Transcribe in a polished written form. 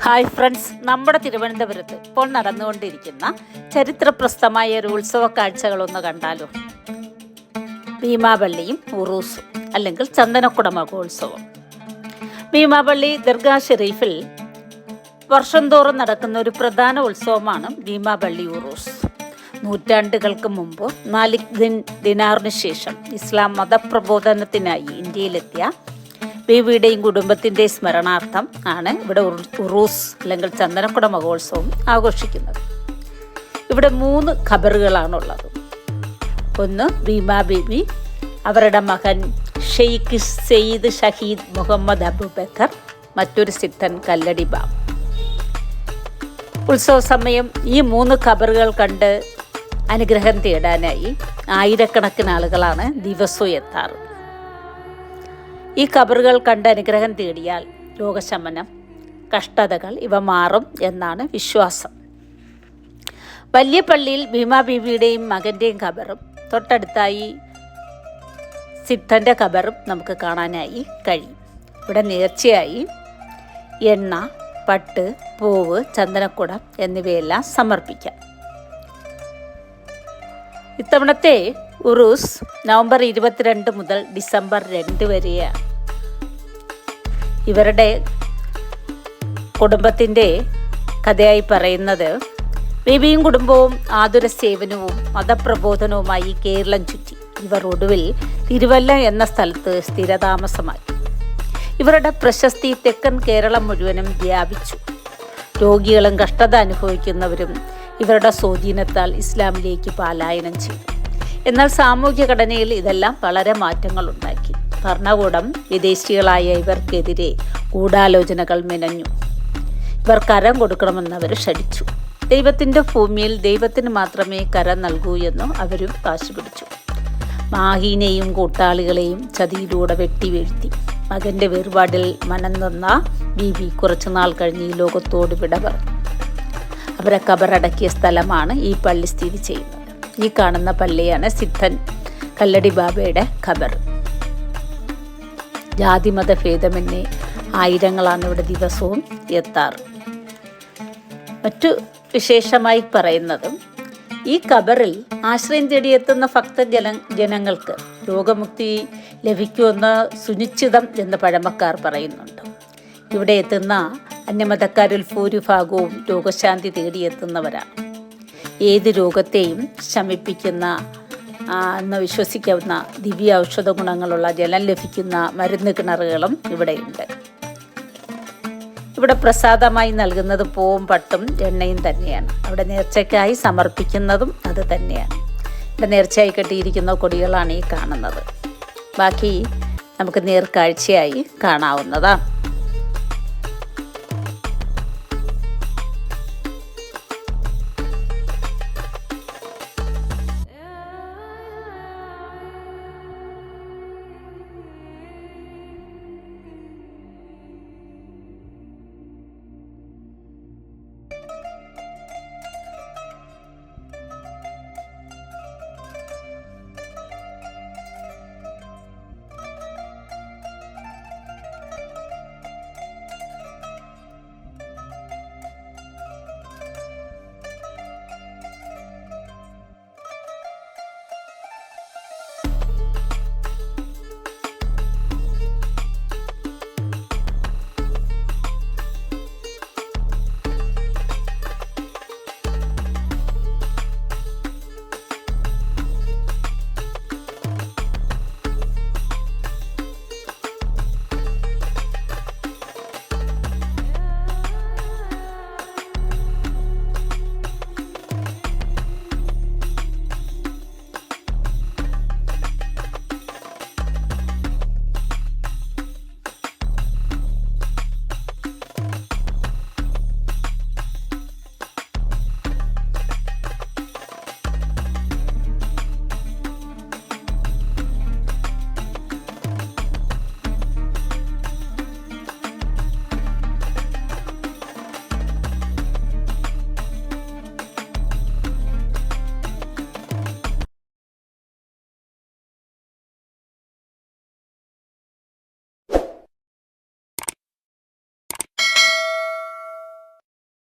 Hi friends, നമ്മുടെ തിരുവനന്തപുരത്ത് ഇപ്പോൾ നടന്നുകൊണ്ടിരിക്കുന്ന ചരിത്രപ്രസിദ്ധമായ ഒരു ഉത്സവ കാഴ്ചകളൊന്ന് കണ്ടാലോ. ഭീമാപള്ളിയും ഉറൂസും അല്ലെങ്കിൽ ചന്ദനക്കുട മഹോത്സവം. ഭീമാപള്ളി ദർഗാ ഷെരീഫിൽ വർഷം തോറും നടക്കുന്ന ഒരു പ്രധാന ഉത്സവമാണ് ഭീമാപള്ളി ഉറൂസ്. നൂറ്റാണ്ടുകൾക്ക് മുമ്പ് മാലിക് ദിനാറിന് ശേഷം ഇസ്ലാം മതപ്രബോധനത്തിനായി ഇന്ത്യയിലെത്തിയ ബീവിയുടെയും കുടുംബത്തിൻ്റെ സ്മരണാർത്ഥം ആണ് ഇവിടെ ഉറൂസ് അല്ലെങ്കിൽ ചന്ദനക്കുട മഹോത്സവം ആഘോഷിക്കുന്നത്. ഇവിടെ 3 ഖബറുകളാണുള്ളത്. ഒന്ന് ഭീമാ ബീവി, അവരുടെ മകൻ ഷെയ്ഖ് സെയ്ദ് ഷഹീദ് മുഹമ്മദ് അബൂബക്കർ, മറ്റൊരു സിദ്ധൻ കല്ലടി ബാബ. ഉത്സവ സമയം ഈ 3 ഖബറുകൾ കണ്ട് അനുഗ്രഹം തേടാനായി ആയിരക്കണക്കിന് ആളുകളാണ് ദിവസവും എത്താറ്. ഈ ഖബറുകൾ കണ്ട് അനുഗ്രഹം തേടിയാൽ രോഗശമനം, കഷ്ടതകൾ ഇവ മാറും എന്നാണ് വിശ്വാസം. വലിയ പള്ളിയിൽ ഭീമാ ബീവിയുടെയും മകൻ്റെയും ഖബറും തൊട്ടടുത്തായി സിദ്ധൻ്റെ ഖബറും നമുക്ക് കാണാനായി കഴിയും. ഇവിടെ നേർച്ചയായി എണ്ണ, പട്ട്, പൂവ്, ചന്ദനക്കുടം എന്നിവയെല്ലാം സമർപ്പിക്കാം. ഇത്തവണത്തെ ഉറൂസ് നവംബർ 22 മുതൽ ഡിസംബർ 2 വരെയാണ്. ഇവരുടെ കുടുംബത്തിൻ്റെ കഥയായി പറയുന്നത്, ബീവിയും കുടുംബവും ആതുര സേവനവും മതപ്രബോധനവുമായി കേരളം ചുറ്റി ഇവർ ഒടുവിൽ തിരുവല്ല എന്ന സ്ഥലത്ത് സ്ഥിരതാമസമാക്കി. ഇവരുടെ പ്രശസ്തി തെക്കൻ കേരളം മുഴുവനും വ്യാപിച്ചു. രോഗികളും കഷ്ടത അനുഭവിക്കുന്നവരും ഇവരുടെ സ്വാധീനത്താൽ ഇസ്ലാമിലേക്ക് പലായനം ചെയ്തു. എന്നാൽ സാമൂഹ്യ ഘടനയിൽ ഇതെല്ലാം വളരെ മാറ്റങ്ങളുണ്ടാക്കി. ഭരണകൂടം വിദേശികളായ ഇവർക്കെതിരെ ഗൂഢാലോചനകൾ മെനഞ്ഞു. ഇവർ കരം കൊടുക്കണമെന്നവർ ക്ഷണിച്ചു. ദൈവത്തിൻ്റെ ഭൂമിയിൽ ദൈവത്തിന് മാത്രമേ കരം നൽകൂ എന്ന് അവരും വാശി പിടിച്ചു. മാഹീനെയും കൂട്ടാളികളെയും ചതിയിലൂടെ വെട്ടിവീഴ്ത്തി. മകൻ്റെ വേർപാടിൽ മനം നൊന്ന ബീവി കുറച്ചുനാൾ കഴിഞ്ഞ് ഈ ലോകത്തോട് വിട പറഞ്ഞു. അവരെ ഖബറടക്കിയ സ്ഥലമാണ് ഈ പള്ളി സ്ഥിതി ചെയ്യുന്നത്. ഈ കാണുന്ന പള്ളിയാണ് സിദ്ധൻ കല്ലടി ബാബയുടെ ഖബർ. ജാതിമത ഭേദമന്യേ ആയിരങ്ങളാണ് ഇവിടെ ദിവസവും എത്താറ്. മറ്റു വിശേഷമായി പറയുന്നത്, ഈ ഖബറിൽ ആശ്രയം തേടിയെത്തുന്ന ഭക്തജനങ്ങൾക്ക് രോഗമുക്തി ലഭിക്കുമെന്ന് സുനിശ്ചിതം എന്ന് പഴമക്കാർ പറയുന്നുണ്ട്. ഇവിടെ എത്തുന്ന അന്യമതക്കാരിൽ ഭൂരിഭാഗവും രോഗശാന്തി തേടിയെത്തുന്നവരാണ്. ഏത് രോഗത്തെയും ശമിപ്പിക്കുന്ന എന്ന് വിശ്വസിക്കാവുന്ന ദിവ്യ ഔഷധ ഗുണങ്ങളുള്ള ജലം ലഭിക്കുന്ന മരുന്ന് കിണറുകളും ഇവിടെയുണ്ട്. ഇവിടെ പ്രസാദമായി നൽകുന്നത് പൂവും പട്ടും എണ്ണയും തന്നെയാണ്. അവിടെ നേർച്ചയ്ക്കായി സമർപ്പിക്കുന്നതും അത് തന്നെയാണ്. ഇവിടെ നേർച്ചയായി കെട്ടിയിരിക്കുന്ന കൊടികളാണ് ഈ കാണുന്നത്. ബാക്കി നമുക്ക് നേർക്കാഴ്ചയായി കാണാവുന്നതാണ്.